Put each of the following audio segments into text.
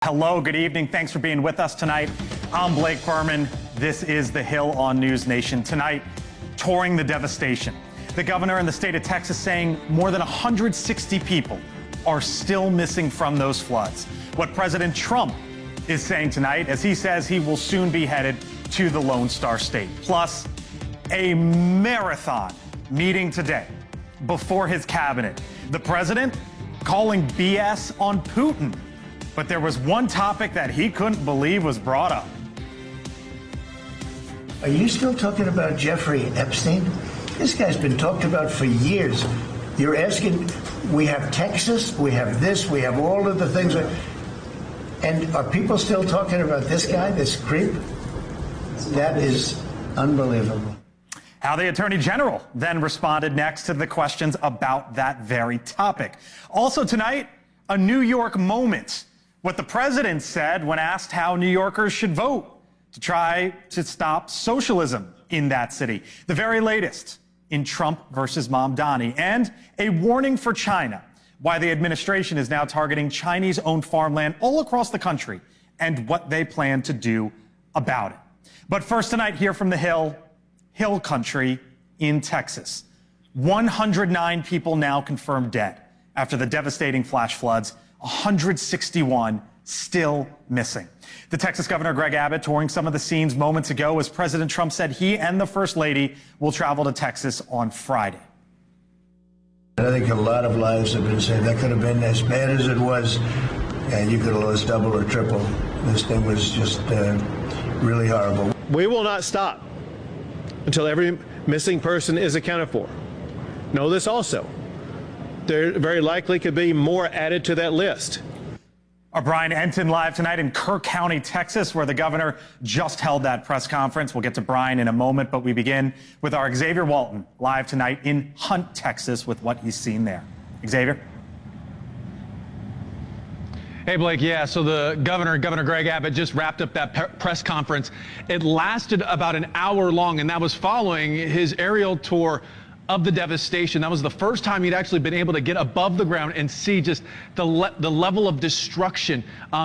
Hello, good evening. Thanks for being with us tonight. I'm Blake Berman. This is The Hill on NewsNation. Tonight, touring the devastation. The governor in the state of Texas saying more than 160 people are still missing from those floods. What President Trump is saying tonight as he says he will soon be headed to the Lone Star State. Plus, a marathon meeting today before his cabinet. The president calling BS on Putin. But there was one topic that he couldn't believe was brought up. Are you still talking about Jeffrey Epstein? This guy's been talked about for years. You're asking, we have Texas, we have this, we have all of the things. And are people still talking about this guy, this creep? That is unbelievable. How the Attorney General then responded next to the questions about that very topic. Also tonight, a New York moment. What the president said when asked how New Yorkers should vote to try to stop socialism in that city. The very latest in Trump versus Mamdani, and a warning for China, why the administration is now targeting Chinese-owned farmland all across the country and what they plan to do about it. But first tonight, here from the Hill Country in Texas. 109 people now confirmed dead after the devastating flash floods. 161 still missing. The Texas Governor Greg Abbott touring some of the scenes moments ago as President Trump said he and the First Lady will travel to Texas on Friday. I think a lot of lives have been saved. That could have been as bad as it was, and you could have lost double or triple. This thing was just really horrible. We will not stop until every missing person is accounted for. Know this also. There very likely could be more added to that list. Our Brian Enton live tonight in Kirk County, Texas, where the governor just held that press conference. We'll get to Brian in a moment, but we begin with our Xavier Walton live tonight in Hunt, Texas, with what he's seen there. Xavier? Hey, Blake. Yeah, so the Governor Greg Abbott just wrapped up that press conference. It lasted about an hour long, and that was following his aerial tour of the devastation. That was the first time he'd actually been able to get above the ground and see just the level of destruction.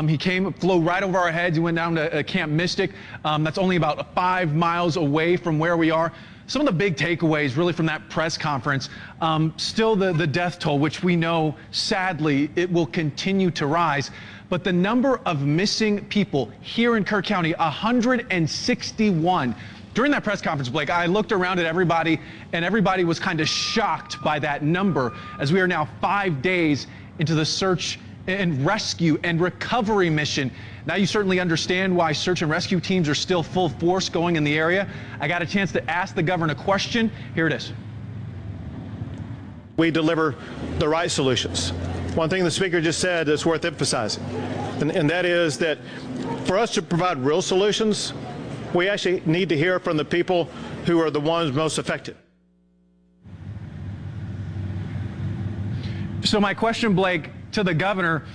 He flew right over our heads. He went down to Camp Mystic. That's only about 5 miles away from where we are. Some of the big takeaways really from that press conference, still the death toll, which we know, sadly, it will continue to rise. But the number of missing people here in Kirk County, 161. During that press conference, Blake, I looked around at everybody, and everybody was kind of shocked by that number as we are now 5 days into the search and rescue and recovery mission. Now you certainly understand why search and rescue teams are still full force going in the area. I got a chance to ask the governor a question. Here it is. We deliver the right solutions. One thing the speaker just said that's worth emphasizing, and that is that for us to provide real solutions, we actually need to hear from the people who are the ones most affected. So my question, Blake, to the governor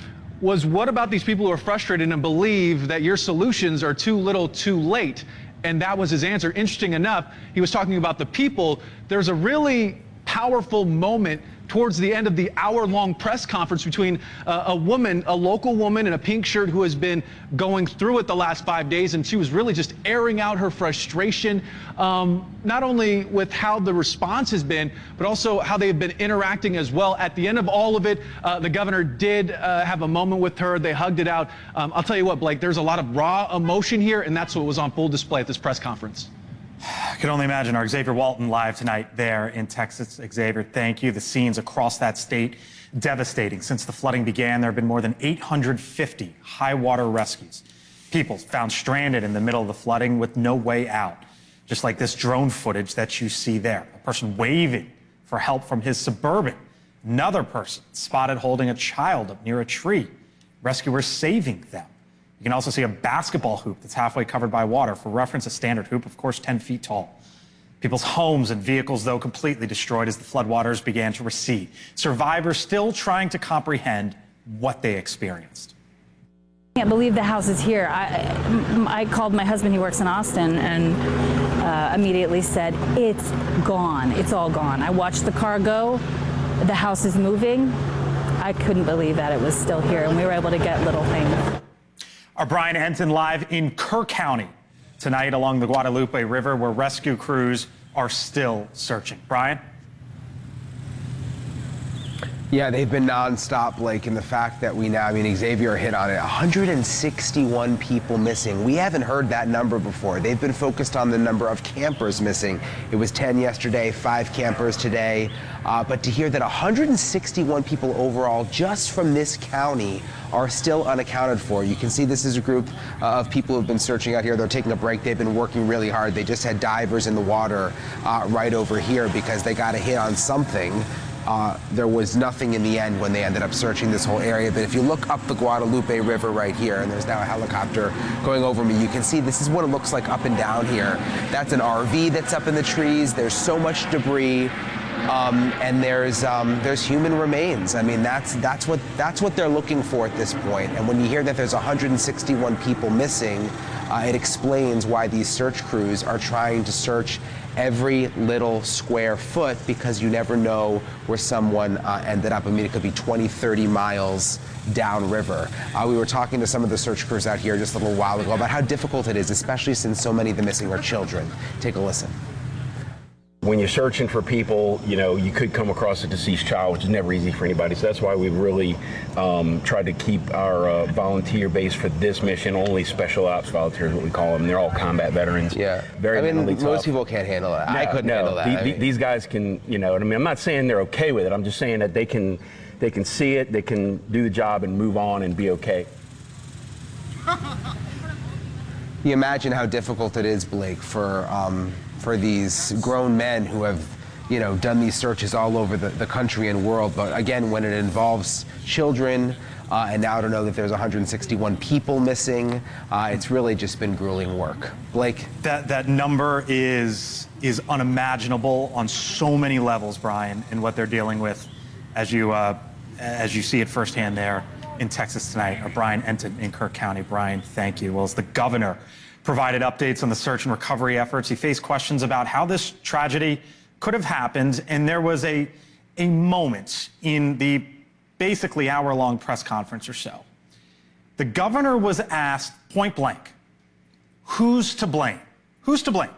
was, what about these people who are frustrated and believe that your solutions are too little too late? And that was his answer. Interesting enough, he was talking about the people. There's a really powerful moment towards the end of the hour-long press conference between a local woman in a pink shirt who has been going through it the last 5 days, and she was really just airing out her frustration, not only with how the response has been, but also how they've been interacting as well. At the end of all of it, the governor did have a moment with her. They hugged it out. I'll tell you what, Blake, there's a lot of raw emotion here, and that's what was on full display at this press conference. I can only imagine. Our Xavier Walton live tonight there in Texas. Xavier, thank you. The scenes across that state devastating. Since the flooding began, there have been more than 850 high water rescues. People found stranded in the middle of the flooding with no way out. Just like this drone footage that you see there. A person waving for help from his Suburban. Another person spotted holding a child up near a tree. Rescuers saving them. You can also see a basketball hoop that's halfway covered by water. For reference, a standard hoop, of course, 10 feet tall. People's homes and vehicles, though, completely destroyed as the floodwaters began to recede. Survivors still trying to comprehend what they experienced. I can't believe the house is here. I called my husband, he works in Austin, and immediately said, it's gone. It's all gone. I watched the car go. The house is moving. I couldn't believe that it was still here, and we were able to get little things. Our Brian Enton live in Kerr County tonight along the Guadalupe River, where rescue crews are still searching. Brian? Yeah, they've been nonstop, Blake, and the fact that we now, Xavier hit on it, 161 people missing. We haven't heard that number before. They've been focused on the number of campers missing. It was 10 yesterday, 5 campers today. But to hear that 161 people overall just from this county are still unaccounted for. You can see this is a group of people who've been searching out here. They're taking a break. They've been working really hard. They just had divers in the water right over here because they got a hit on something. There was nothing in the end when they ended up searching this whole area. But if you look up the Guadalupe River right here, and there's now a helicopter going over me, you can see this is what it looks like up and down here. That's an RV that's up in the trees. There's so much debris. And there's human remains. That's what they're looking for at this point. And when you hear that there's 161 people missing, it explains why these search crews are trying to search every little square foot, because you never know where someone ended up. It could be 20, 30 miles downriver. We were talking to some of the search crews out here just a little while ago about how difficult it is, especially since so many of the missing are children. Take a listen. When you're searching for people, you could come across a deceased child, which is never easy for anybody. So that's why we've really tried to keep our volunteer base for this mission only special ops volunteers, what we call them. They're all combat veterans. Yeah. Very mentally tough. Most people can't handle that. I couldn't handle that. These guys can, I'm not saying they're okay with it. I'm just saying that they can see it, they can do the job and move on and be okay. You imagine how difficult it is, Blake, for these grown men who have, done these searches all over the country and world. But again, when it involves children, and now to know that there's 161 people missing, it's really just been grueling work. Blake? That number is unimaginable on so many levels, Brian, in what they're dealing with as you see it firsthand there in Texas tonight. Or Brian Enton in Kerr County. Brian, thank you. Well, as the governor provided updates on the search and recovery efforts, he faced questions about how this tragedy could have happened, and there was a moment in the basically hour-long press conference or so. The governor was asked point blank, who's to blame? Who's to blame?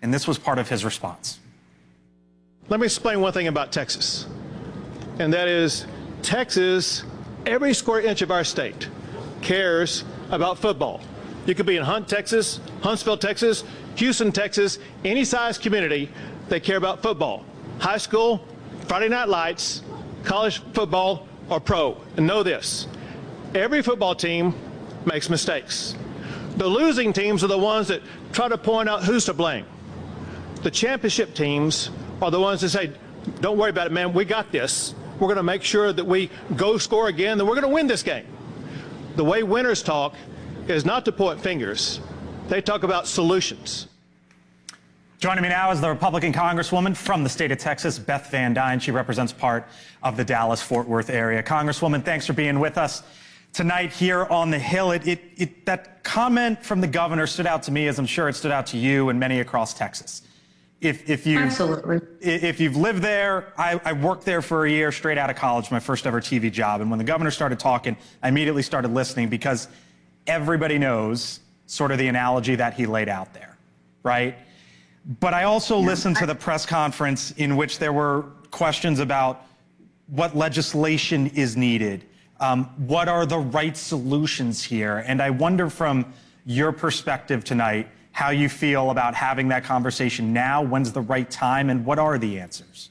And this was part of his response. Let me explain one thing about Texas, and that is Texas, every square inch of our state cares about football. You could be in Hunt, Texas, Huntsville, Texas, Houston, Texas, any size community, they care about football. High school, Friday night lights, college football, or pro. And know this, every football team makes mistakes. The losing teams are the ones that try to point out who's to blame. The championship teams are the ones that say, don't worry about it, man, we got this. We're going to make sure that we go score again, then we're going to win this game. The way winners talk is not to point fingers. They talk about solutions. Joining me now is the Republican Congresswoman from the state of Texas, Beth Van Dyne. She represents part of the Dallas-Fort Worth area. Congresswoman, thanks for being with us tonight here on the Hill. That comment from the governor stood out to me, as I'm sure it stood out to you and many across Texas. Absolutely. If you've lived there, I worked there for a year straight out of college, my first ever TV job. And when the governor started talking, I immediately started listening, because everybody knows sort of the analogy that he laid out there, right? But I also listened to the press conference in which there were questions about what legislation is needed, what are the right solutions here? And I wonder, from your perspective tonight, how you feel about having that conversation now. When's the right time, and what are the answers?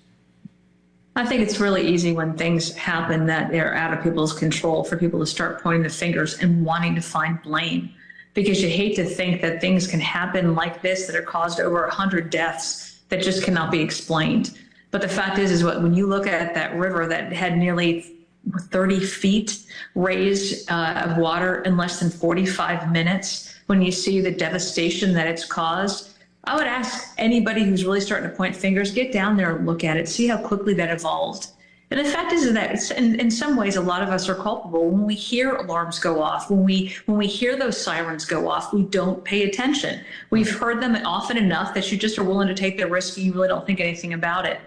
I think it's really easy when things happen that are out of people's control for people to start pointing the fingers and wanting to find blame, because you hate to think that things can happen like this that are caused over 100 deaths that just cannot be explained. But the fact is when you look at that river that had nearly 30 feet raised of water in less than 45 minutes, when you see the devastation that it's caused, I would ask anybody who's really starting to point fingers, get down there and look at it, see how quickly that evolved. And the fact is that it's, in some ways, a lot of us are culpable. When we hear alarms go off, when we hear those sirens go off, we don't pay attention. We've heard them often enough that you just are willing to take the risk and you really don't think anything about it.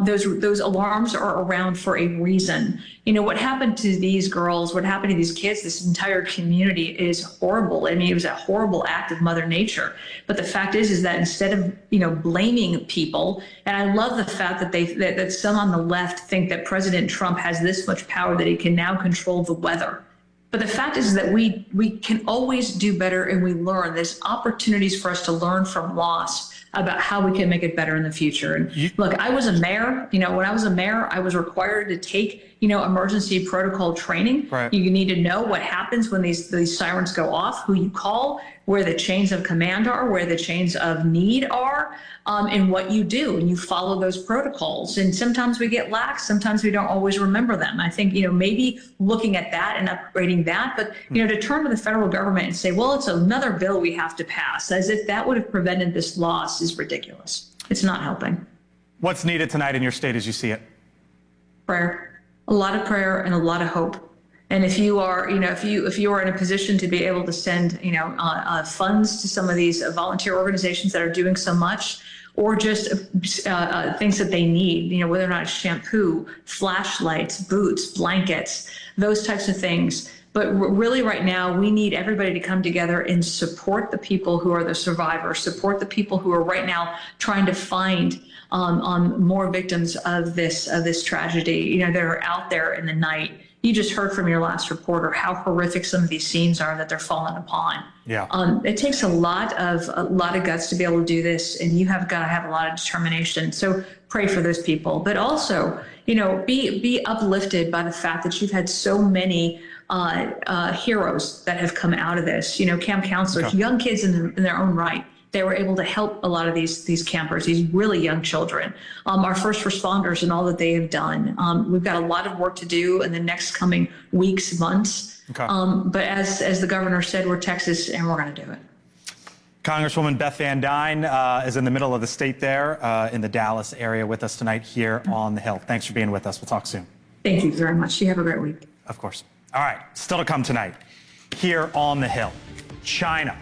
those alarms are around for a reason. You know, what happened to these girls, what happened to these kids, this entire community is horrible. I mean, it was a horrible act of Mother Nature. But the fact is that instead of, you know, blaming people, and I love the fact that that some on the left think that President Trump has this much power that he can now control the weather. But the fact is that we can always do better, and we learn. There's opportunities for us to learn from loss about how we can make it better in the future. And look, I was a mayor. You know, when I was a mayor, I was required to take, you know, emergency protocol training. Right. You need to know what happens when these sirens go off, who you call, where the chains of command are, where the chains of need are, and what you do. And you follow those protocols. And sometimes we get lax. Sometimes we don't always remember them. I think, you know, maybe looking at that and upgrading that, but, you know, to turn to the federal government and say, well, it's another bill we have to pass, as if that would have prevented this loss, is ridiculous. It's not helping. What's needed tonight in your state as you see it? Prayer, a lot of prayer and a lot of hope. And if you are, you know, if you are in a position to be able to send, you know, funds to some of these volunteer organizations that are doing so much, or just things that they need, you know, whether or not it's shampoo, flashlights, boots, blankets, those types of things. But really right now, we need everybody to come together and support the people who are the survivors, support the people who are right now trying to find more victims of this tragedy, you know, that are out there in the night. You just heard from your last reporter how horrific some of these scenes are that they're falling upon. Yeah. It takes a lot of guts to be able to do this, and you have got to have a lot of determination. So pray for those people, but also, you know, be uplifted by the fact that you've had so many heroes that have come out of this. You know, camp counselors, young kids in their own right. They were able to help a lot of these campers, these really young children, our first responders and all that they have done. We've got a lot of work to do in the next coming weeks, months. Okay. But as the governor said, we're Texas and we're going to do it. Congresswoman Beth Van Dyne is in the middle of the state there in the Dallas area with us tonight here on the Hill. Thanks for being with us. We'll talk soon. Thank you very much. You have a great week. Of course. All right. Still to come tonight here on the Hill. China,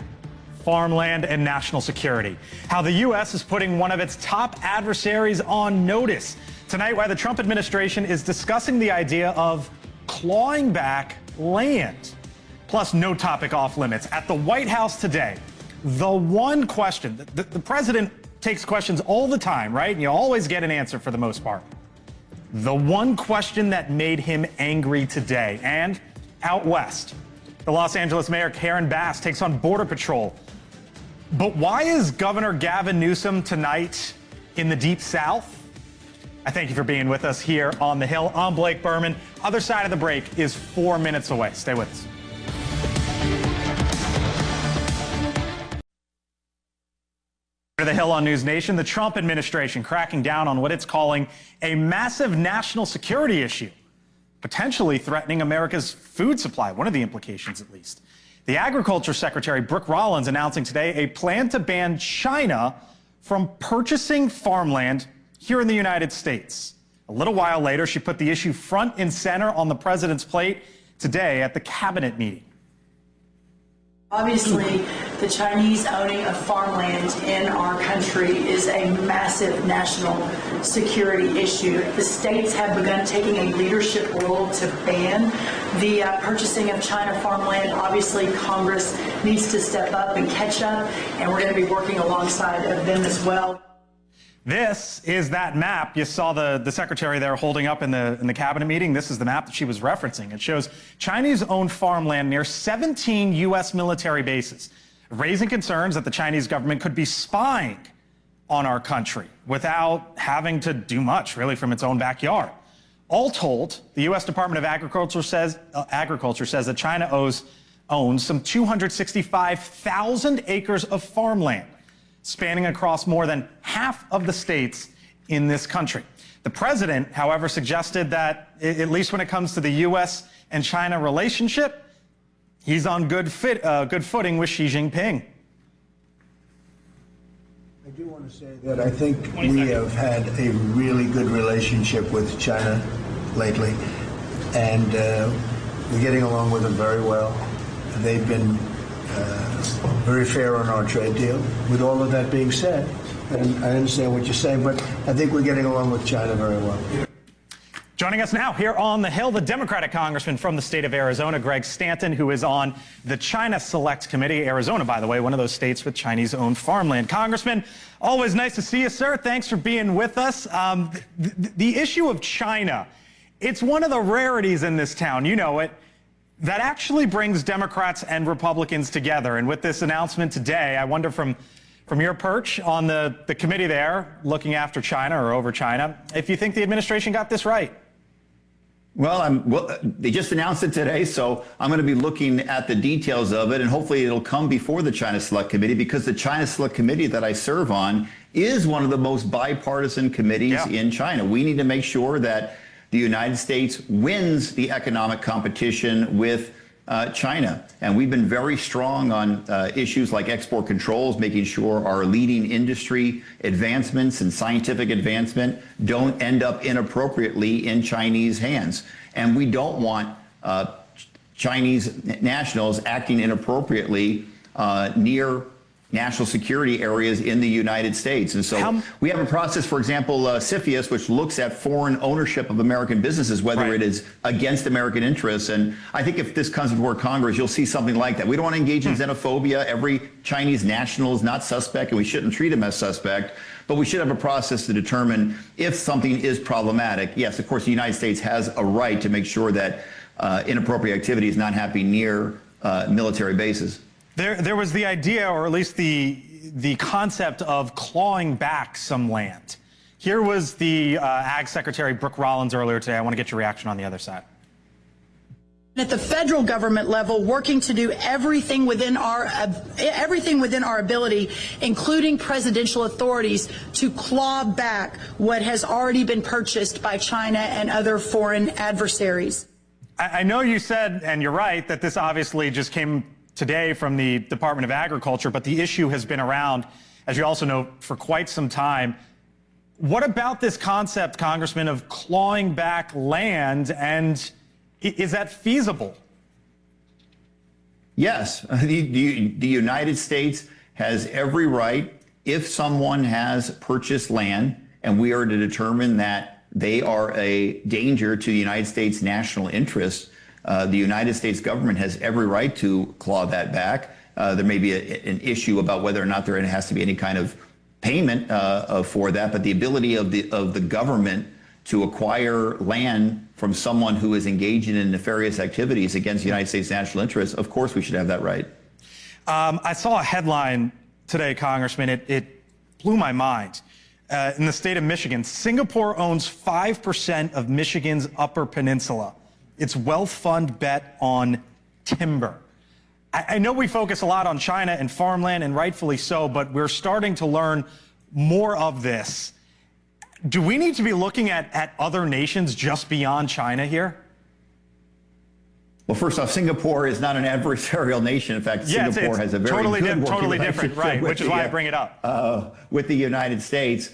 farmland, and national security. How the U.S. is putting one of its top adversaries on notice. Tonight, why the Trump administration is discussing the idea of clawing back land. Plus, no topic off limits. At the White House today, the one question, the president takes questions all the time, right? And you always get an answer for the most part. The one question that made him angry today. And out west, the Los Angeles mayor Karen Bass takes on Border Patrol. But why is Governor Gavin Newsom tonight in the Deep South? I thank you for being with us here on the Hill. I'm Blake Berman. Other side of the break is 4 minutes away. Stay with us. To the Hill on NewsNation, the Trump administration cracking down on what it's calling a massive national security issue, potentially threatening America's food supply, one of the implications at least. The Agriculture Secretary, Brooke Rollins, announcing today a plan to ban China from purchasing farmland here in the United States. A little while later, she put the issue front and center on the president's plate today at the cabinet meeting. Obviously, the Chinese owning of farmland in our country is a massive national security issue. The states have begun taking a leadership role to ban the purchasing of China farmland. Obviously, Congress needs to step up and catch up, and we're going to be working alongside of them as well. This is that map you saw the secretary there holding up in the cabinet meeting. This is the map that she was referencing. It shows Chinese-owned farmland near 17 U.S. military bases, raising concerns that the Chinese government could be spying on our country without having to do much, really, from its own backyard. All told, the U.S. Department of Agriculture says that China owns some 265,000 acres of farmland, spanning across more than half of the states in this country. The president, however, suggested that, at least when it comes to the U.S. and China relationship, he's on good footing with Xi Jinping. I do want to say that I think we have had a really good relationship with China lately, and we're getting along with them very well. They've been very fair on our trade deal. With all of that being said, and I understand what you're saying, but I think we're getting along with China very well. Joining us now here on the Hill, the Democratic congressman from the state of Arizona, Greg Stanton, who is on the China Select Committee. Arizona, by the way, one of those states with Chinese-owned farmland. Congressman, always nice to see you, sir. Thanks for being with us. The issue of China, it's one of the rarities in this town, you know it, that actually brings Democrats and Republicans together. And with this announcement today, I wonder from your perch on the committee there, looking after China or over China, if you think the administration got this right. Well, they just announced it today, so I'm going to be looking at the details of it, and hopefully it'll come before the China Select Committee, because the China Select Committee that I serve on is one of the most bipartisan committees in China. We need to make sure that the United States wins the economic competition with China. And we've been very strong on issues like export controls, making sure our leading industry advancements and scientific advancement don't end up inappropriately in Chinese hands. And we don't want Chinese nationals acting inappropriately near national security areas in the United States. And so we have a process, for example, CFIUS, which looks at foreign ownership of American businesses, whether it is against American interests. And I think if this comes before Congress, you'll see something like that. We don't want to engage in xenophobia. Every Chinese national is not suspect, and we shouldn't treat them as suspect. But we should have a process to determine if something is problematic. Yes, of course, the United States has a right to make sure that inappropriate activity is not happening near military bases. There was the idea, or at least the concept, of clawing back some land. Here was the Ag Secretary Brooke Rollins earlier today. I want to get your reaction on the other side. At the federal government level, working to do everything within our ability, including presidential authorities, to claw back what has already been purchased by China and other foreign adversaries. I know you said, and you're right, that this obviously just came today from the Department of Agriculture, but the issue has been around, as you also know, for quite some time. What about this concept, Congressman, of clawing back land, and is that feasible? Yes. The United States has every right, if someone has purchased land and we are to determine that they are a danger to the United States national interest, the United States government has every right to claw that back. There may be an issue about whether or not there has to be any kind of payment for that, but the ability of the government to acquire land from someone who is engaging in nefarious activities against the United States national interests, of course we should have that right. I saw a headline today, Congressman. It blew my mind. In the state of Michigan, Singapore owns 5% of Michigan's Upper Peninsula. Its wealth fund bet on timber. I know we focus a lot on China and farmland, and rightfully so, but we're starting to learn more of this. Do we need to be looking at other nations just beyond China here? Well, first off, Singapore is not an adversarial nation. In fact, Singapore has a very totally good totally different, right? Which is why I bring it up. With the United States.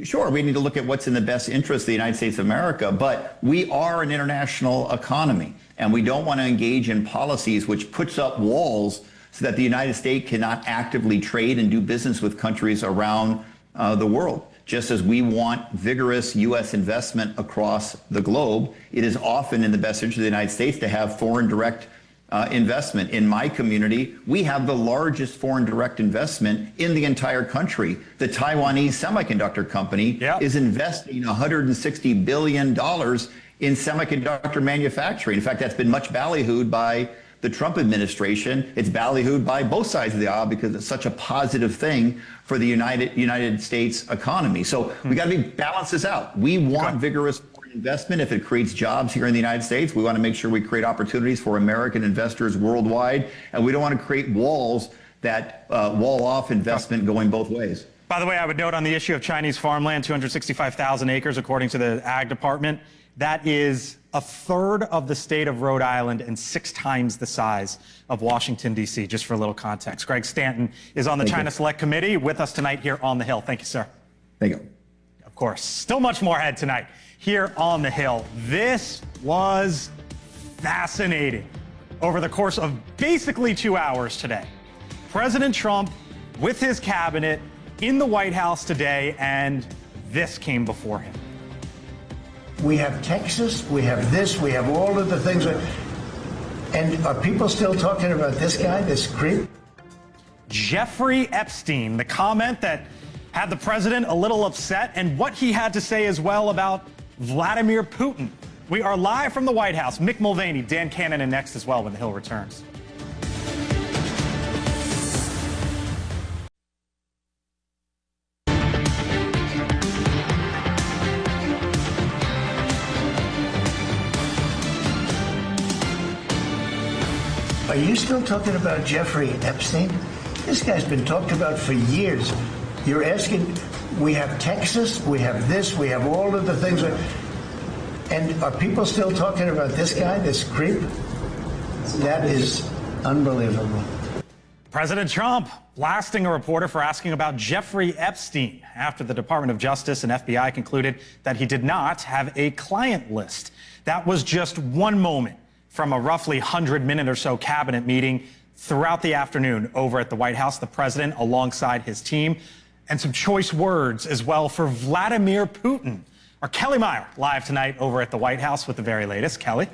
Sure, we need to look at what's in the best interest of the United States of America, but we are an international economy, and we don't want to engage in policies which puts up walls so that the United States cannot actively trade and do business with countries around the world. Just as we want vigorous U.S. investment across the globe, it is often in the best interest of the United States to have foreign direct investment. In my community, we have the largest foreign direct investment in the entire country. The Taiwanese semiconductor company is investing $160 billion in semiconductor manufacturing. In fact, that's been much ballyhooed by the Trump administration. It's ballyhooed by both sides of the aisle because it's such a positive thing for the United States economy. So we got to balance this out. We want vigorous investment if it creates jobs here in the United States. We want to make sure we create opportunities for American investors worldwide, and we don't want to create walls that wall off investment going both ways. By the way, I would note on the issue of Chinese farmland, 265,000 acres, according to the Ag Department. That is a third of the state of Rhode Island and 6 times the size of Washington, D.C., just for a little context. Greg Stanton is on the China Select Committee with us tonight here on the Hill. Thank you, sir. Thank you. Of course. Still much more ahead tonight here on the Hill. This was fascinating. Over the course of basically 2 hours today, President Trump, with his cabinet, in the White House today, and this came before him. We have Texas, we have this, we have all of the things. And are people still talking about this guy, this creep? Jeffrey Epstein, the comment that had the president a little upset, and what he had to say as well about Vladimir Putin. We are live from the White House. Mick Mulvaney, Dan Cannon, and next as well when the Hill returns. Are you still talking about Jeffrey Epstein? This guy's been talked about for years. You're asking, we have Texas, we have this, we have all of the things. And are people still talking about this guy, this creep? That is unbelievable. President Trump blasting a reporter for asking about Jeffrey Epstein after the Department of Justice and FBI concluded that he did not have a client list. That was just one moment from a roughly 100-minute or so cabinet meeting throughout the afternoon over at the White House, the president alongside his team, and some choice words as well for Vladimir Putin. Our Kelly Meyer live tonight over at the White House with the very latest. Kelly?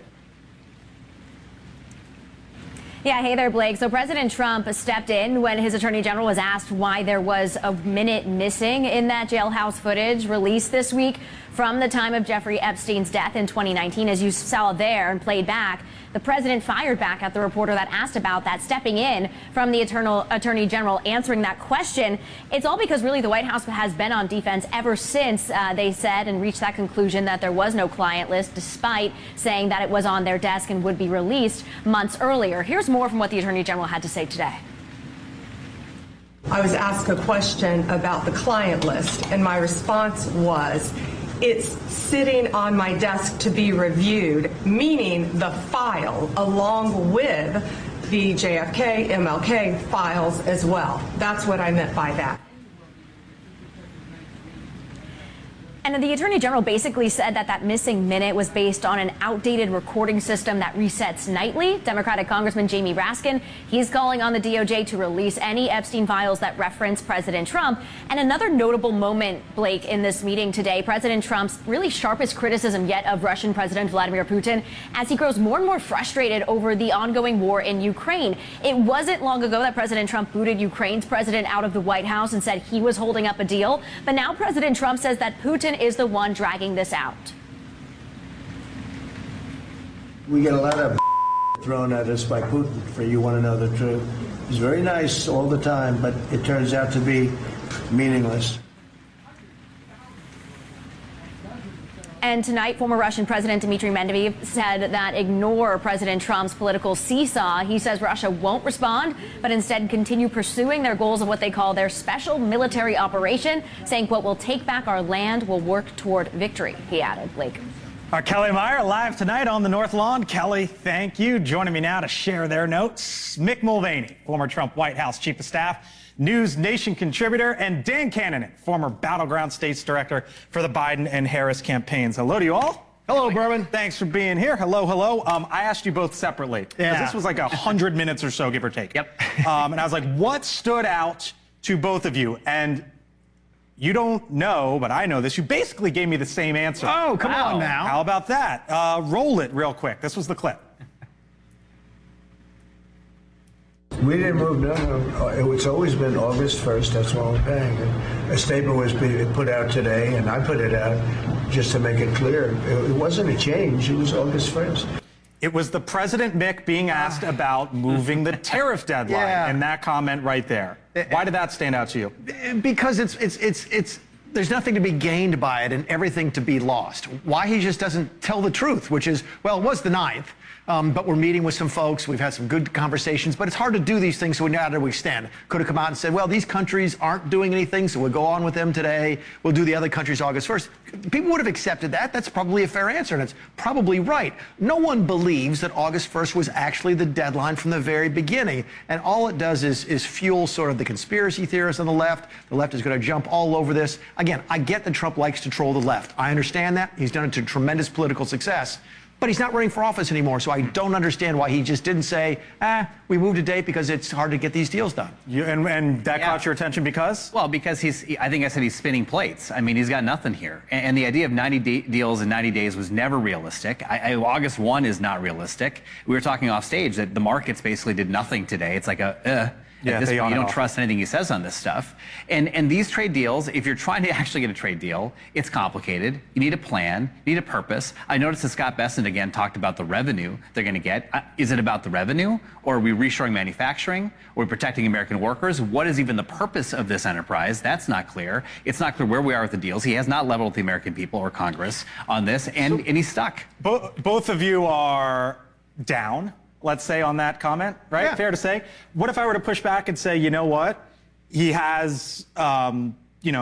Yeah, hey there, Blake. So President Trump stepped in when his attorney general was asked why there was a minute missing in that jailhouse footage released this week from the time of Jeffrey Epstein's death in 2019. As you saw there and played back, the president fired back at the reporter that asked about that, stepping in from the attorney general answering that question. It's all because really the White House has been on defense ever since they said and reached that conclusion that there was no client list, despite saying that it was on their desk and would be released months earlier. Here's more from what the attorney general had to say today. I was asked a question about the client list, and my response was, it's sitting on my desk to be reviewed, meaning the file along with the JFK, MLK files as well. That's what I meant by that. And the attorney general basically said that that missing minute was based on an outdated recording system that resets nightly. Democratic Congressman Jamie Raskin, he's calling on the DOJ to release any Epstein files that reference President Trump. And another notable moment, Blake, in this meeting today, President Trump's really sharpest criticism yet of Russian President Vladimir Putin as he grows more and more frustrated over the ongoing war in Ukraine. It wasn't long ago that President Trump booted Ukraine's president out of the White House and said he was holding up a deal. But now President Trump says that Putin is the one dragging this out. We get a lot of thrown at us by Putin, for you want to know the truth. He's very nice all the time, but it turns out to be meaningless. And tonight, former Russian President Dmitry Medvedev said that ignore President Trump's political seesaw. He says Russia won't respond, but instead continue pursuing their goals of what they call their special military operation, saying, quote, we'll take back our land, we'll work toward victory, he added. Blake. Kelly Meyer live tonight on the North Lawn. Kelly, thank you. Joining me now to share their notes, Mick Mulvaney, former Trump White House Chief of Staff, NewsNation contributor, and Dan Cannon, former Battleground States Director for the Biden and Harris campaigns. Hello to you all. Hello, Berman. Thanks for being here. Hello, hello. I asked you both separately. Yeah. This was like 100 minutes or so, give or take. Yep. And I was like, what stood out to both of you? And you don't know, but I know this. You basically gave me the same answer. Oh, come on now. How about that? Roll it real quick. This was the clip. We didn't move, no. It's always been August 1st, that's what we're paying. And a statement was put out today, and I put it out just to make it clear. It wasn't a change, it was August 1st. It was the President, Mick, being asked about moving the tariff deadline, and that comment right there. Why did that stand out to you? Because there's nothing to be gained by it and everything to be lost. Why he just doesn't tell the truth, which is, well, it was the 9th. But we're meeting with some folks. We've had some good conversations, but it's hard to do these things, so we know how we stand. Could have come out and said, well, these countries aren't doing anything, so we'll go on with them today. We'll do the other countries August 1st. People would have accepted that. That's probably a fair answer, and it's probably right. No one believes that August 1st was actually the deadline from the very beginning, and all it does is fuel sort of the conspiracy theorists on the left. The left is going to jump all over this. Again, I get that Trump likes to troll the left. I understand that. He's done it to tremendous political success. But he's not running for office anymore, so I don't understand why he just didn't say, we moved a date because it's hard to get these deals done. And that caught your attention because? Well, because I think I said he's spinning plates. I mean, he's got nothing here. And the idea of 90 deals in 90 days was never realistic. August 1 is not realistic. We were talking off stage that the markets basically did nothing today. It's like at this point, you don't trust anything he says on this stuff. And these trade deals, if you're trying to actually get a trade deal, it's complicated. You need a plan, you need a purpose. I noticed that Scott Bessent again talked about the revenue they're going to get. Is it about the revenue, or are we reshoring manufacturing? Are we protecting American workers? What is even the purpose of this enterprise? That's not clear. It's not clear where we are with the deals. He has not leveled with the American people or Congress on this, and he's stuck. Both of you are down, let's say, on that comment, right? Yeah. Fair to say. What if I were to push back and say, you know what? He has,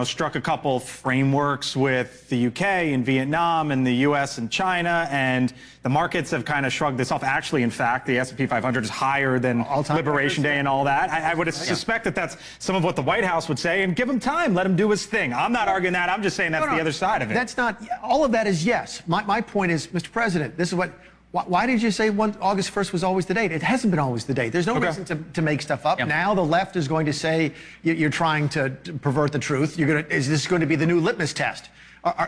struck a couple frameworks with the UK and Vietnam and the US and China, and the markets have kind of shrugged this off. Actually, in fact, the S&P 500 is higher than Liberation Day and all that. I would suspect that that's some of what the White House would say, and give him time, let him do his thing. I'm not arguing that. I'm just saying that's the other side of it. That's not, all of that is yes. My point is, Mr. President, this is what, why did you say August 1st was always the date? It hasn't been always the date. There's no reason to make stuff up. Yep. Now the left is going to say you're trying to pervert the truth. Is this going to be the new litmus test?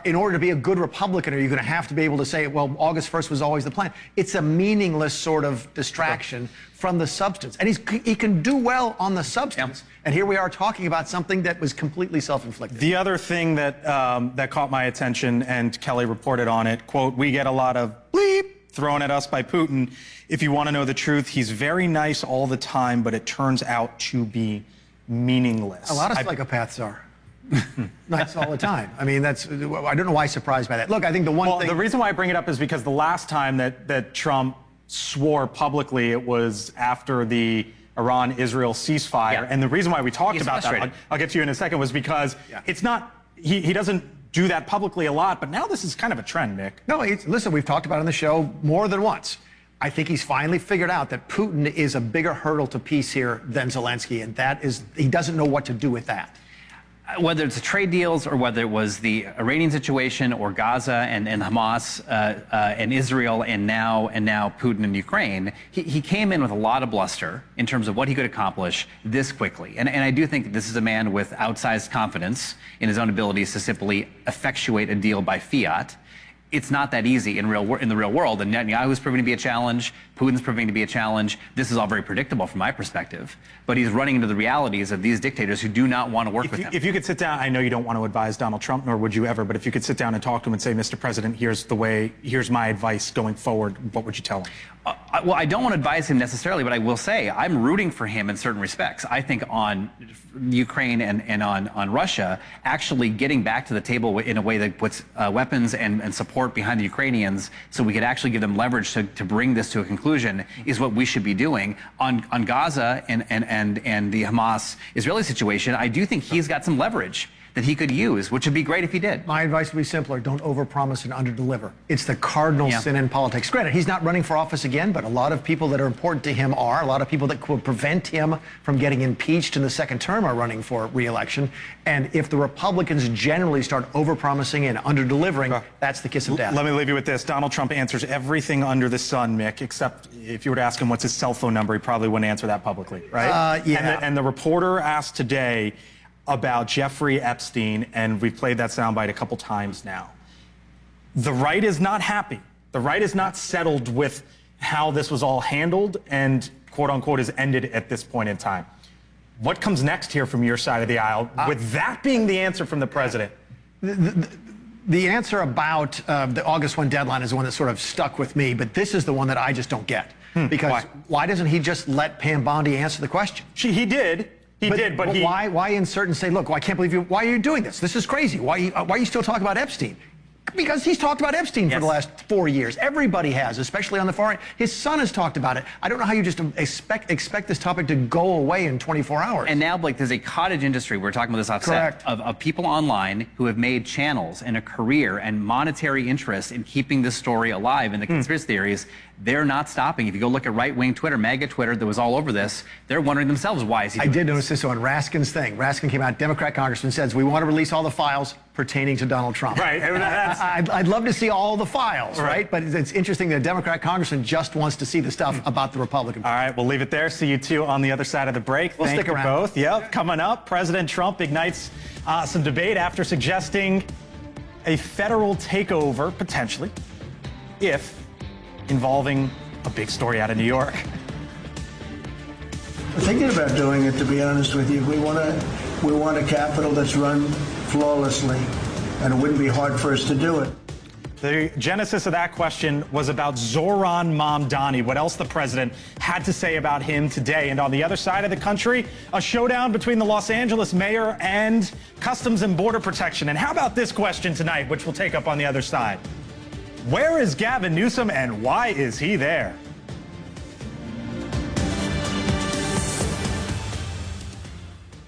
In order to be a good Republican, are you going to have to be able to say, well, August 1st was always the plan? It's a meaningless sort of distraction from the substance. And he can do well on the substance. Yep. And here we are talking about something that was completely self-inflicted. The other thing that caught my attention, and Kelly reported on it, quote, "We get a lot of bleep thrown at us by Putin. If you want to know the truth, he's very nice all the time, but it turns out to be meaningless." A lot of psychopaths are. Nice all the time. I mean, I don't know why I'm surprised by that. Look, I think the reason why I bring it up is because the last time that Trump swore publicly, it was after the Iran-Israel ceasefire. Yeah. And the reason why we talked about that, I'll get to you in a second, was because it's not, he doesn't do that publicly a lot, but now this is kind of a trend, Nick. No, listen, we've talked about it on the show more than once. I think he's finally figured out that Putin is a bigger hurdle to peace here than Zelensky, and he doesn't know what to do with that. Whether it's the trade deals or whether it was the Iranian situation or Gaza and Hamas and Israel and now Putin and Ukraine, he came in with a lot of bluster in terms of what he could accomplish this quickly. And I do think that this is a man with outsized confidence in his own abilities to simply effectuate a deal by fiat. It's not that easy in the real world, and Netanyahu's proving to be a challenge. Putin's proving to be a challenge. This is all very predictable from my perspective, but he's running into the realities of these dictators who do not want to work with him. If you could sit down, I know you don't want to advise Donald Trump, nor would you ever, but if you could sit down and talk to him and say, Mr. President, here's my advice going forward, what would you tell him? Well, I don't want to advise him necessarily, but I will say I'm rooting for him in certain respects. I think on Ukraine and on Russia, actually getting back to the table in a way that puts weapons and support behind the Ukrainians so we could actually give them leverage to bring this to a conclusion is what we should be doing. On Gaza and the Hamas-Israeli situation, I do think he's got some leverage that he could use, which would be great if he did. My advice would be simpler. Don't overpromise and underdeliver. It's the cardinal sin in politics. Granted, he's not running for office again, but a lot of people that are important to him are. A lot of people that could prevent him from getting impeached in the second term are running for re-election. And if the Republicans generally start overpromising and underdelivering, that's the kiss of death. Let me leave you with this. Donald Trump answers everything under the sun, Mick, except if you were to ask him what's his cell phone number, he probably wouldn't answer that publicly, right? Yeah. And the reporter asked today about Jeffrey Epstein, and we've played that soundbite a couple times now. The right is not happy. The right is not settled with how this was all handled and, quote unquote, is ended at this point in time. What comes next here from your side of the aisle, with that being the answer from the president? The answer about the August 1 deadline is the one that sort of stuck with me, but this is the one that I just don't get. Because why doesn't he just let Pam Bondi answer the question? He did. But why insert and say, look, I can't believe you, why are you doing this? This is crazy. Why are you still talking about Epstein? Because he's talked about Epstein for the last 4 years. Everybody has, especially on the far right. His son has talked about it. I don't know how you just expect this topic to go away in 24 hours. And now, Blake, there's a cottage industry, we're talking about this offset, of people online who have made channels and a career and monetary interest in keeping this story alive and the conspiracy theories. they're not stopping. If you go look at right-wing Twitter, MAGA Twitter, that was all over this, they're wondering themselves, why is he doing I did notice this on Raskin's thing. Raskin came out, Democrat congressman, says, we want to release all the files pertaining to Donald Trump. Right. I'd love to see all the files, right? But it's interesting that a Democrat congressman just wants to see the stuff about the Republican. All right, we'll leave it there. See you two on the other side of the break. We'll Thank stick you around. both. Yep, coming up, President Trump ignites some debate after suggesting a federal takeover, potentially, if involving a big story out of New York. We're thinking about doing it, to be honest with you. We want a capital that's run flawlessly, and it wouldn't be hard for us to do it. The genesis of that question was about Zohran Mamdani, what else the president had to say about him today. And on the other side of the country, a showdown between the Los Angeles mayor and Customs and Border Protection. And how about this question tonight, which we'll take up on the other side? Where is Gavin Newsom and why is he there?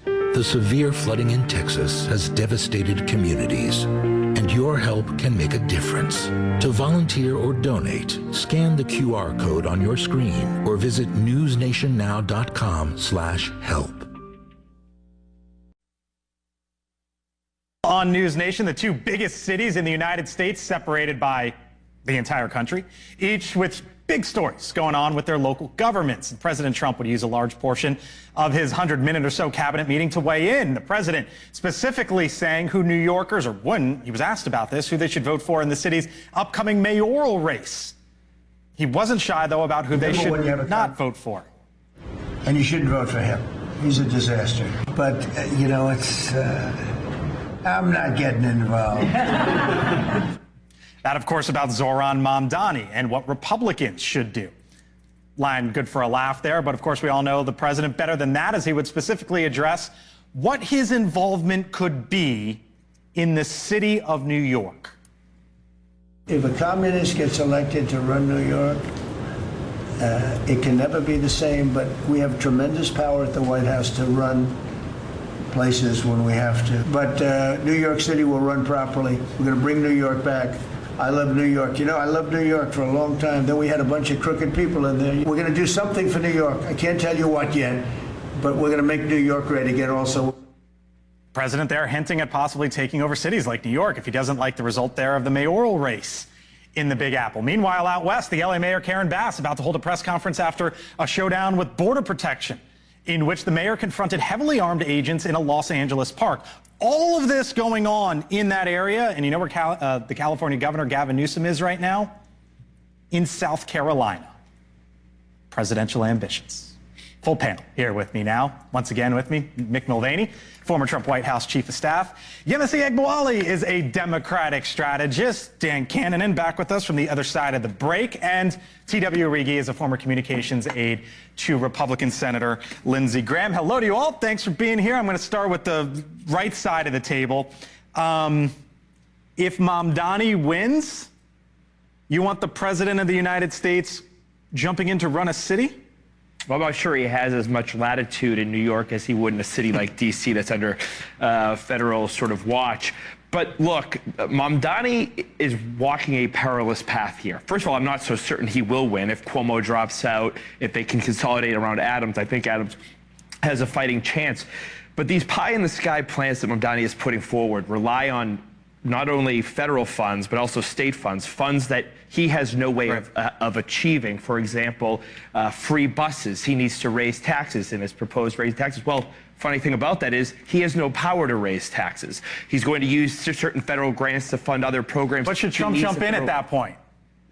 The severe flooding in Texas has devastated communities, and your help can make a difference. To volunteer or donate, scan the QR code on your screen or visit newsnationnow.com/help. On News Nation, the two biggest cities in the United States separated by the entire country, each with big stories going on with their local governments. And President Trump would use a large portion of his 100-minute or so cabinet meeting to weigh in. The president specifically saying who New Yorkers, or when he was asked about this, who they should vote for in the city's upcoming mayoral race. He wasn't shy, though, about who they should not vote for. And you shouldn't vote for him. He's a disaster. But, you know, it's... I'm not getting involved. That, of course, about Zohran Mamdani and what Republicans should do. Line good for a laugh there, but of course we all know the president better than that, as he would specifically address what his involvement could be in the city of New York. If a communist gets elected to run New York, it can never be the same, but we have tremendous power at the White House to run places when we have to. But New York City will run properly. We're going to bring New York back. I love New York. You know, I loved New York for a long time. Then we had a bunch of crooked people in there. We're going to do something for New York. I can't tell you what yet, but we're going to make New York great again also. President there hinting at possibly taking over cities like New York if he doesn't like the result there of the mayoral race in the Big Apple. Meanwhile, out west, the LA Mayor Karen Bass about to hold a press conference after a showdown with Border Protection, in which the mayor confronted heavily armed agents in a Los Angeles park. All of this going on in that area, and you know where the California governor Gavin Newsom is right now? In South Carolina. Presidential ambitions. Full panel here with me now. Once again with me, Mick Mulvaney, former Trump White House Chief of Staff. Yemisi Egbawali is a Democratic strategist. Dan Cannonen back with us from the other side of the break. And T.W. Origi is a former communications aide to Republican Senator Lindsey Graham. Hello to you all. Thanks for being here. I'm going to start with the right side of the table. If Mamdani wins, you want the President of the United States jumping in to run a city? Well, I'm not sure he has as much latitude in New York as he would in a city like D.C. that's under federal sort of watch. But look, Mamdani is walking a perilous path here. First of all, I'm not so certain he will win if Cuomo drops out, if they can consolidate around Adams. I think Adams has a fighting chance. But these pie-in-the-sky plans that Mamdani is putting forward rely on not only federal funds, but also state funds, funds that he has no way of achieving. For example, free buses. He needs to raise taxes in his proposed raise taxes. Well, funny thing about that is he has no power to raise taxes. He's going to use certain federal grants to fund other programs. But should Trump jump in at that point?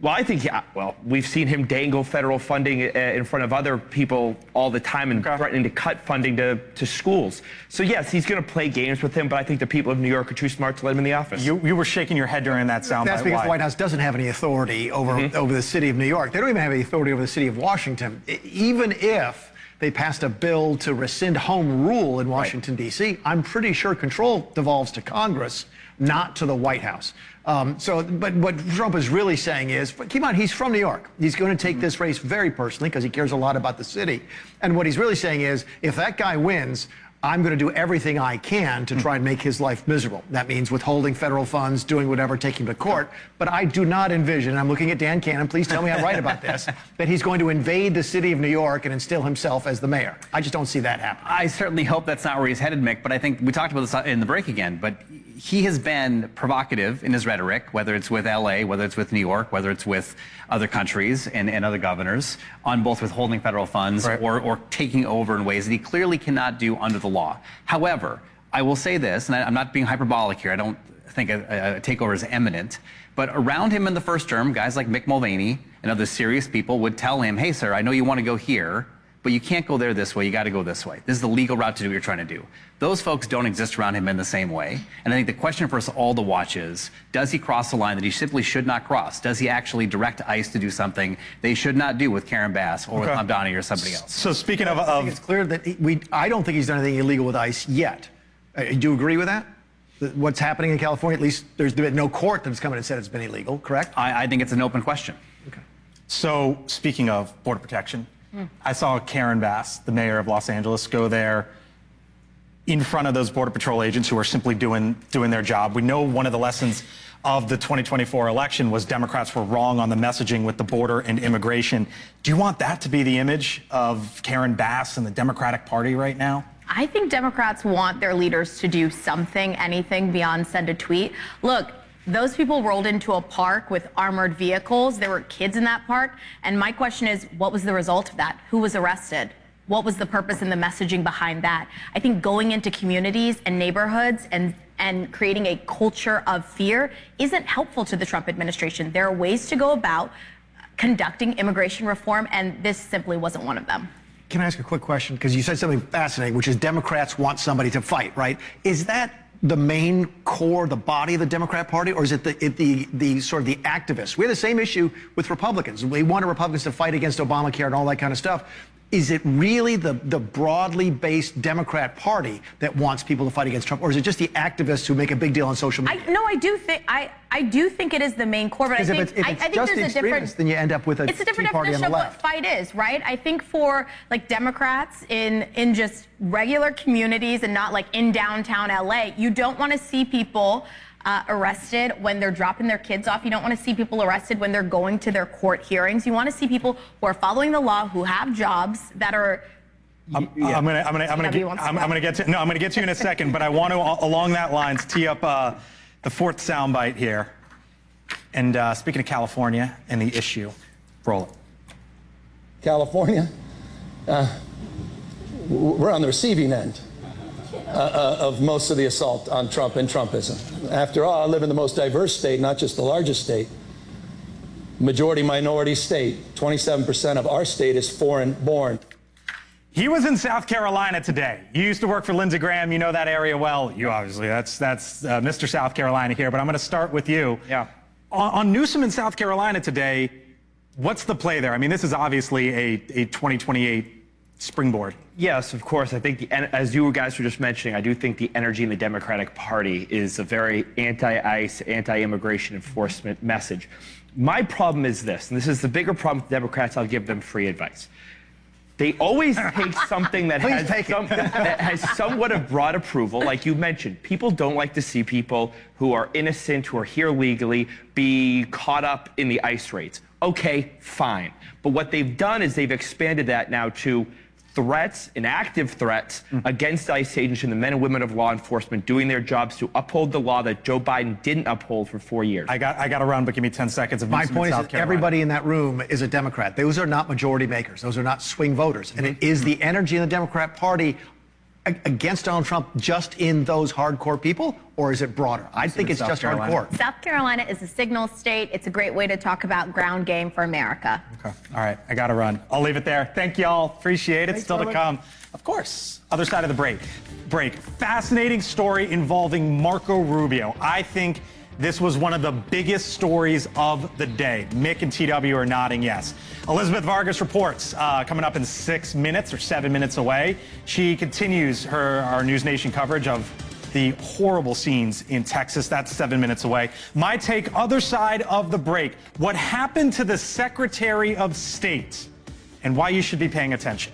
Well, I think, yeah, well, we've seen him dangle federal funding in front of other people all the time and threatening to cut funding to schools. So, yes, he's going to play games with him, but I think the people of New York are too smart to let him in the office. You were shaking your head during that soundbite. That's because the White House doesn't have any authority over the city of New York. They don't even have any authority over the city of Washington. Even if they passed a bill to rescind home rule in Washington, D.C., I'm pretty sure control devolves to Congress, not to the White House. But what Trump is really saying is, keep in mind, he's from New York. He's going to take this race very personally because he cares a lot about the city. And what he's really saying is, if that guy wins, I'm going to do everything I can to try and make his life miserable. That means withholding federal funds, doing whatever, taking him to court. But I do not envision, I'm looking at Dan Cannon, please tell me I'm right about this, that he's going to invade the city of New York and instill himself as the mayor. I just don't see that happen. I certainly hope that's not where he's headed, Mick, but I think we talked about this in the break again, but he has been provocative in his rhetoric, whether it's with LA, whether it's with New York, whether it's with other countries and other governors, on both withholding federal funds or taking over in ways that he clearly cannot do under the law. However, I will say this, and I'm not being hyperbolic here, I don't think a takeover is imminent, but around him in the first term, guys like Mick Mulvaney and other serious people would tell him, hey, sir, I know you want to go here, but you can't go there this way, you got to go this way. This is the legal route to do what you're trying to do. Those folks don't exist around him in the same way. And I think the question for us all to watch is, does he cross the line that he simply should not cross? Does he actually direct ICE to do something they should not do with Karen Bass or with Mamdani or somebody else? So speaking of... I think it's clear that I don't think he's done anything illegal with ICE yet. Do you agree with that? What's happening in California, at least there's been no court that's come in and said it's been illegal, correct? I think it's an open question. Okay. So speaking of border protection, I saw Karen Bass, the mayor of Los Angeles, go there in front of those Border Patrol agents who are simply doing their job. We know one of the lessons of the 2024 election was Democrats were wrong on the messaging with the border and immigration. Do you want that to be the image of Karen Bass and the Democratic Party right now? I think Democrats want their leaders to do something, anything beyond send a tweet. Look, those people rolled into a park with armored vehicles. There were kids in that park. And my question is, what was the result of that? Who was arrested? What was the purpose and the messaging behind that? I think going into communities and neighborhoods and creating a culture of fear isn't helpful to the Trump administration. There are ways to go about conducting immigration reform, and this simply wasn't one of them. Can I ask a quick question? Because you said something fascinating, which is Democrats want somebody to fight, right? Is that the main core, the body of the Democrat Party, or is it the sort of the activists? We have the same issue with Republicans. We wanted Republicans to fight against Obamacare and all that kind of stuff. Is it really the broadly based Democrat Party that wants people to fight against Trump, or is it just the activists who make a big deal on social media? I do think it is the main core, but I think just the extremists, then you end up with it's a different definition of what fight is, right? I think for like Democrats in just regular communities and not like in downtown LA, you don't want to see people arrested when they're dropping their kids off. You don't want to see people arrested when they're going to their court hearings. You want to see people who are following the law, who have jobs that are. I'm gonna get to you in a second, but I want to along that lines tee up the fourth soundbite here. And speaking of California and the issue, roll it. California, we're on the receiving end of most of the assault on Trump and Trumpism. After all, I live in the most diverse state, not just the largest state. Majority minority state. 27% of our state is foreign born. He was in South Carolina today. You used to work for Lindsey Graham. You know that area well. You obviously, that's Mr. South Carolina here, but I'm going to start with you. Yeah. On Newsom in South Carolina today, what's the play there? I mean, this is obviously a 2028 springboard. Yes, of course. I think, as you guys were just mentioning, I do think the energy in the Democratic Party is a very anti-ICE, anti-immigration enforcement message. My problem is this, and this is the bigger problem with Democrats. I'll give them free advice. They always take something that has somewhat of broad approval, like you mentioned. People don't like to see people who are innocent, who are here legally, be caught up in the ICE raids. Okay, fine. But what they've done is they've expanded that now to threats and active threats against ICE agents and the men and women of law enforcement doing their jobs to uphold the law that Joe Biden didn't uphold for 4 years. I got to run, but give me 10 seconds of my point is that everybody in that room is a Democrat. Those are not majority makers. Those are not swing voters. And it is the energy in the Democrat Party against Donald Trump just in those hardcore people, or is it broader? I think it's just hardcore. South Carolina is a signal state. It's a great way to talk about ground game for America. Okay. All right. I got to run. I'll leave it there. Thank you all. Appreciate it. Thanks, still to come. Of course. Other side of the break. Fascinating story involving Marco Rubio. I think this was one of the biggest stories of the day. Mick and TW are nodding yes. Elizabeth Vargas reports coming up in 6 minutes or 7 minutes away. She continues our NewsNation coverage of the horrible scenes in Texas. That's 7 minutes away. My take, other side of the break. What happened to the Secretary of State and why you should be paying attention.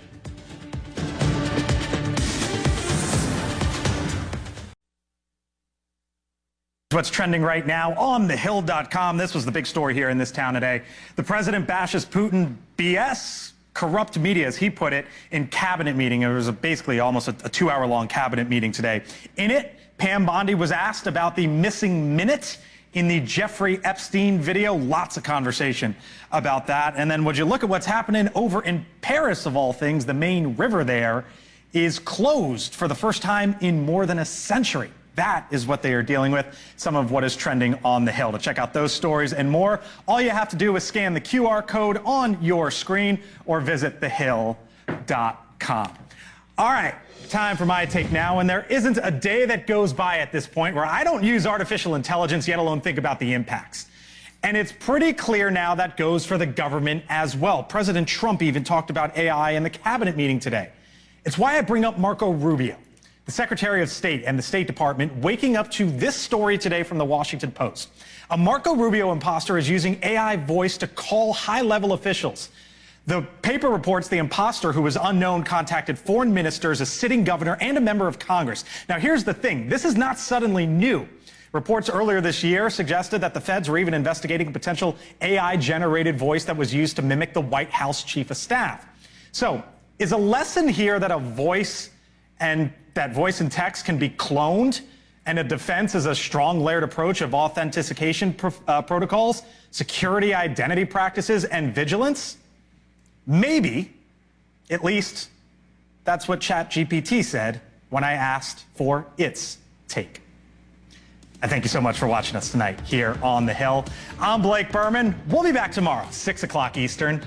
What's trending right now on thehill.com. This was the big story here in this town today. The president bashes Putin BS, corrupt media, as he put it, in cabinet meeting. It was basically almost a 2-hour-long cabinet meeting today. In it, Pam Bondi was asked about the missing minute in the Jeffrey Epstein video. Lots of conversation about that. And then would you look at what's happening over in Paris, of all things, the main river there is closed for the first time in more than a century. That is what they are dealing with, some of what is trending on The Hill. To check out those stories and more, all you have to do is scan the QR code on your screen or visit thehill.com. All right, time for my take now, and there isn't a day that goes by at this point where I don't use artificial intelligence, yet alone think about the impacts. And it's pretty clear now that goes for the government as well. President Trump even talked about AI in the cabinet meeting today. It's why I bring up Marco Rubio, the Secretary of State and the State Department, waking up to this story today from the Washington Post. A Marco Rubio imposter is using AI voice to call high-level officials. The paper reports the imposter, who was unknown, contacted foreign ministers, a sitting governor, and a member of Congress. Now, here's the thing. This is not suddenly new. Reports earlier this year suggested that the feds were even investigating a potential AI-generated voice that was used to mimic the White House chief of staff. So, is a lesson here that a voice and that voice and text can be cloned, and a defense is a strong layered approach of authentication protocols, security identity practices, and vigilance? Maybe. At least that's what ChatGPT said when I asked for its take. I thank you so much for watching us tonight here on The Hill. I'm Blake Berman. We'll be back tomorrow, 6 o'clock Eastern.